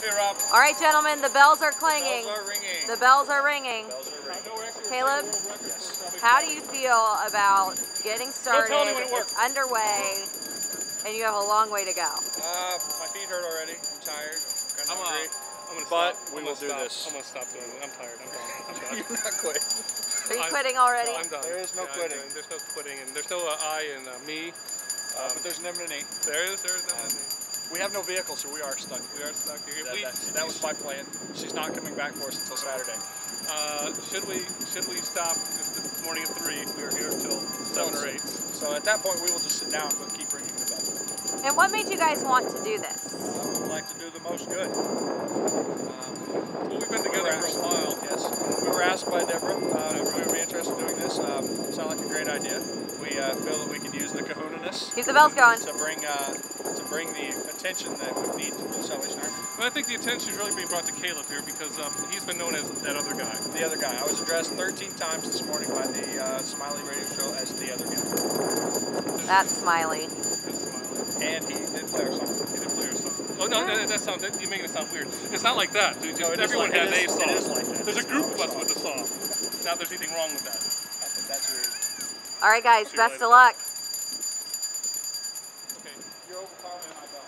Hey, Rob. All right, gentlemen, the bells are clanging. Bells are ringing. The bells are ringing. Bells are ringing. Caleb, Yes. how do you feel about getting started, Don't tell me when it works. underway, and you have a long way to go? My feet hurt already. I'm tired. I'm kind of hungry. But we will do this. I'm gonna stop doing it. I'm tired. I'm done. I'm done. You're not quitting. Are you quitting already? I'm done. There is no quitting. There's no quitting, and there's no I and me. But there's an imminent. There is no me. We have no vehicle, so we are stuck. We are stuck here. That was my plan. She's not coming back for us until Saturday. Should we stop this morning at 3? We are here until 7 or 8. So at that point, we will just sit down but keep ringing the bell. And what made you guys want to do this? I would like to do the most good. Well, we've been together for a while. Yes. We were asked by Deborah if we would be interested in doing this. Sounded like a great idea. We feel that we can use the Kahuna-ness. Keep the bells going. To bring the attention that we need to the Salvation Army. Well, I think the attention is really being brought to Caleb here because he's been known as that other guy. The other guy. I was addressed 13 times this morning by the Smiley radio show as the other guy. That's Smiley. And he did play our song. He did play our song. Oh no, you're making it sound weird. It's not like that. Dude. No, everyone has a song. It is like that. There's a group of us with a song. Not there's anything wrong with that. I think that's weird. All right, guys. Best of luck. Okay. You're overpowering my bell.